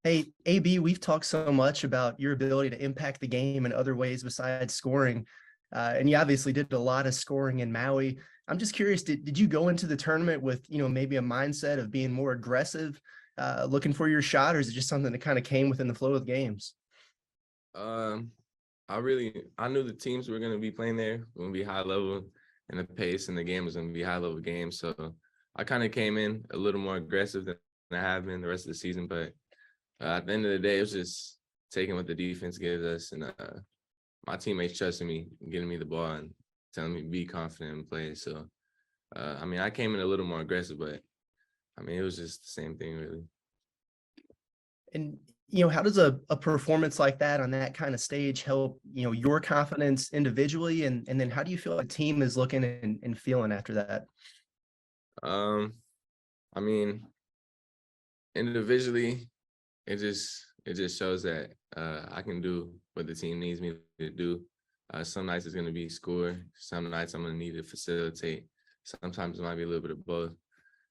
Hey, AB, we've talked so much about your ability to impact the game in other ways besides scoring. And you obviously did a lot of scoring in Maui. I'm just curious, did you go into the tournament with, maybe a mindset of being more aggressive, looking for your shot, or is it just something that kind of came within the flow of the games? Um, I knew the teams were gonna be playing there, gonna be high level, and the pace and the game was gonna be high level game. So I kind of came in a little more aggressive than I have been the rest of the season. But at the end of the day, it was just taking what the defense gives us, and my teammates trusting me, getting me the ball, and telling me to be confident and play. So I came in a little more aggressive, but it was just the same thing really. And, how does a performance like that on that kind of stage help, your confidence individually? And then how do you feel like the team is looking and feeling after that? Um, I mean, individually, it just shows that I can do what the team needs me to do. Some nights it's gonna be score. Some nights I'm gonna need to facilitate. Sometimes it might be a little bit of both.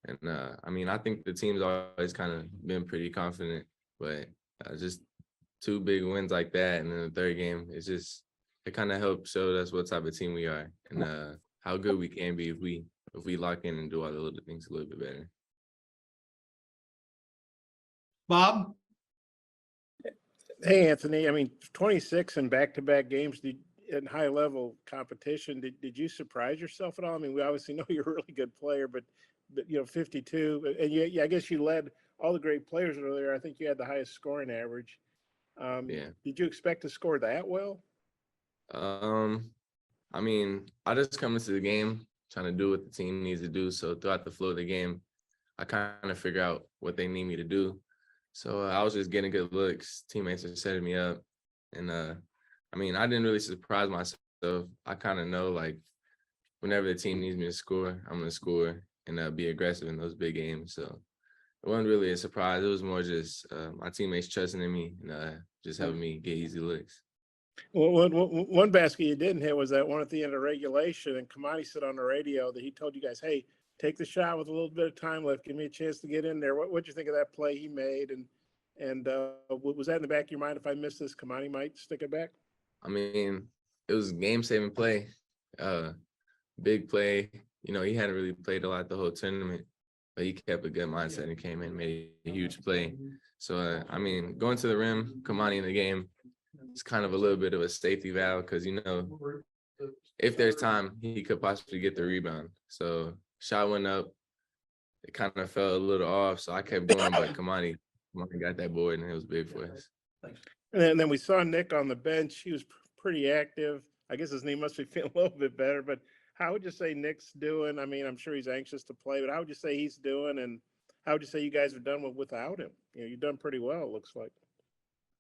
And I think the team's always kind of been pretty confident, but just two big wins like that, and then the third game, it kind of helps show us what type of team we are and how good we can be if we lock in and do all the little things a little bit better. Bob? Hey, Anthony. 26 in back-to-back games in high-level competition. Did you surprise yourself at all? We obviously know you're a really good player, but 52, and yeah, I guess you led all the great players earlier. I think you had the highest scoring average. Yeah. Did you expect to score that well? Um, I just come into the game trying to do what the team needs to do. So throughout the flow of the game, I kind of figure out what they need me to do. So I was just getting good looks. Teammates are setting me up, and I didn't really surprise myself. I kind of know like whenever the team needs me to score, I'm gonna score and be aggressive in those big games. So it wasn't really a surprise. It was more just my teammates trusting in me and just helping me get easy looks. Well, one basket you didn't hit was that one at the end of regulation, and Kamani said on the radio that he told you guys, "Hey, take the shot with a little bit of time left. Give me a chance to get in there." What'd you think of that play he made? And was that in the back of your mind? If I miss this, Kamani might stick it back. It was game saving play, big play. He hadn't really played a lot the whole tournament, but he kept a good mindset and came in and made a huge play. So, going to the rim, Kamani in the game, it's kind of a little bit of a safety valve because, if there's time, he could possibly get the rebound. So shot went up. It kind of felt a little off, so I kept going, but Kamani got that board, and it was big for us. And then we saw Nick on the bench. He was pretty active. I guess his knee must be feeling a little bit better. But how would you say Nick's doing? I'm sure he's anxious to play, but how would you say he's doing? And how would you say you guys have done without him? You've done pretty well, it looks like.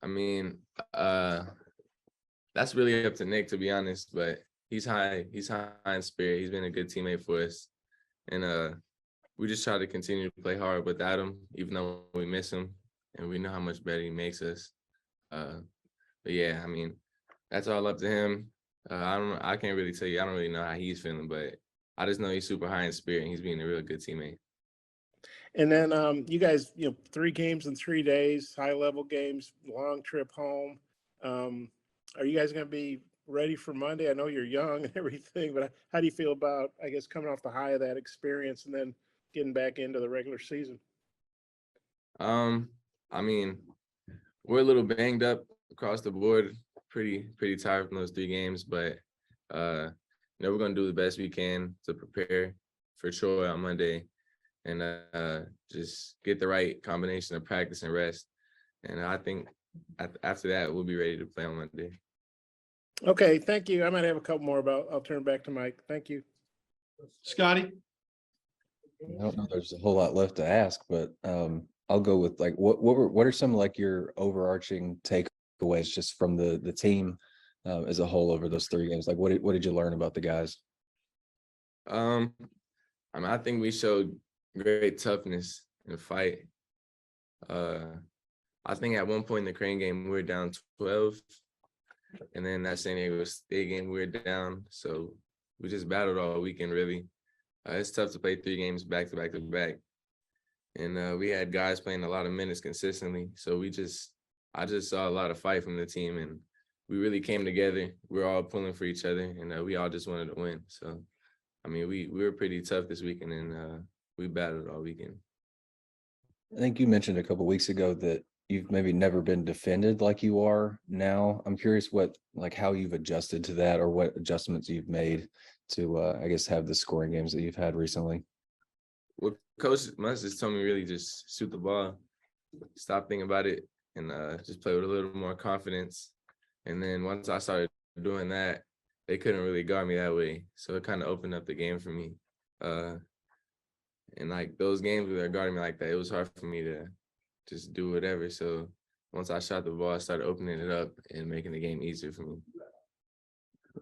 I mean, that's really up to Nick, to be honest. But he's high in spirit. He's been a good teammate for us, and we just try to continue to play hard without him, even though we miss him, and we know how much better he makes us. But yeah, that's all up to him. I can't really tell you. I don't really know how he's feeling, but I just know he's super high in spirit, and he's being a real good teammate. And then you guys, 3 games in 3 days, high-level games, long trip home. Are you guys going to be ready for Monday? I know you're young and everything, but how do you feel about, I guess, coming off the high of that experience and then getting back into the regular season? Um, I mean, we're a little banged up across the board, pretty tired from those 3 games, but we're gonna do the best we can to prepare for Troy on Monday, and just get the right combination of practice and rest. And I think after that, we'll be ready to play on Monday. Okay, thank you. I might have a couple more, but I'll turn back to Mike. Thank you. Scotty? I don't know there's a whole lot left to ask, but I'll go with like what are some like your overarching takeaways just from the team as a whole over those 3 games? Like what did you learn about the guys? I think we showed great toughness in the fight. I think at one point in the Crane game we were down 12, and then that San Diego State game we were down. So we just battled all weekend really. It's tough to play 3 games back to back to back. and we had guys playing a lot of minutes consistently. So I just saw a lot of fight from the team, and we really came together. We were all pulling for each other, and we all just wanted to win. So, I mean, we were pretty tough this weekend, and we battled all weekend. I think you mentioned a couple weeks ago that you've maybe never been defended like you are now. I'm curious how you've adjusted to that, or what adjustments you've made to, I guess, have the scoring games that you've had recently. What Coach Musk just told me, really just shoot the ball, stop thinking about it, and just play with a little more confidence. And then once I started doing that, they couldn't really guard me that way. So it kind of opened up the game for me. And like those games where they're guarding me like that, it was hard for me to just do whatever. So once I shot the ball, I started opening it up and making the game easier for me.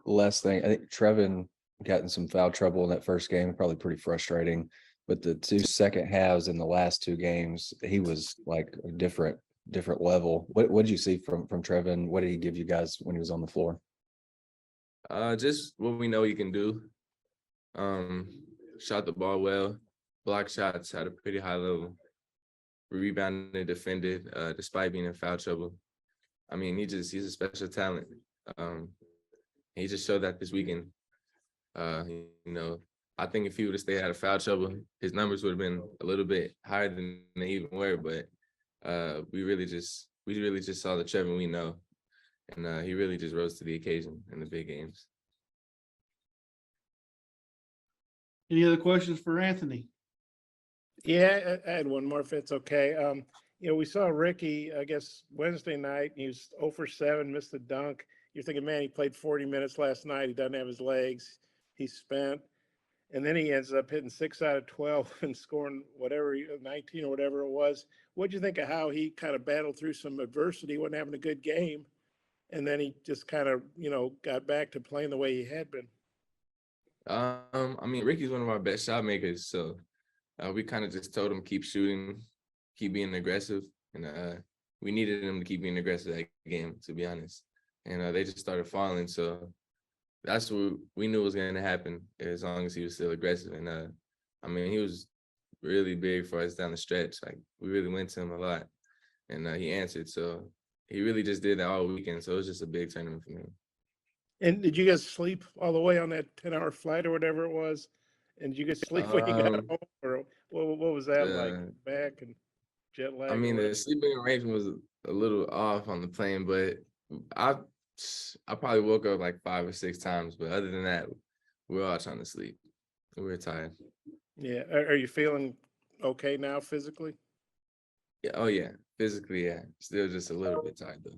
Last thing, I think Trevin got in some foul trouble in that first game, probably pretty frustrating. But the two second halves in the last two games, he was like a different level. What did you see from Trevin? What did he give you guys when he was on the floor? Just what we know he can do. Shot the ball well, blocked shots at a pretty high level. We rebounded, defended, despite being in foul trouble. I mean, he's a special talent. He just showed that this weekend. I think if he would have stayed out of foul trouble, his numbers would have been a little bit higher than they even were. But we really just saw the Trevin we know, and he really just rose to the occasion in the big games. Any other questions for Anthony? Yeah, I had one more if it's okay. We saw Ricky, I guess, Wednesday night. He was 0 for 7, missed the dunk. You're thinking, man, he played 40 minutes last night. He doesn't have his legs. He's spent. And then he ends up hitting 6 out of 12 and scoring 19 or whatever it was. What'd you think of how he kind of battled through some adversity, he wasn't having a good game, and then he just kind of, got back to playing the way he had been? I mean, Ricky's one of our best shot makers, so we kind of just told him keep shooting, keep being aggressive, and we needed him to keep being aggressive that game, to be honest. And they just started falling, so that's what we knew was going to happen as long as he was still aggressive. And I mean, he was really big for us down the stretch. Like, we really went to him a lot, and he answered. So he really just did that all weekend. So it was just a big tournament for him. And did you guys sleep all the way on that 10-hour flight or whatever it was? And did you guys sleep when you got home, or what was that like back and jet lag? I mean, the sleeping arrangement was a little off on the plane, but I probably woke up like 5 or 6 times. But other than that, we were all trying to sleep. We were tired. Yeah. Are you feeling okay now physically? Yeah. Oh yeah. Physically, yeah. Still just a little bit tired though.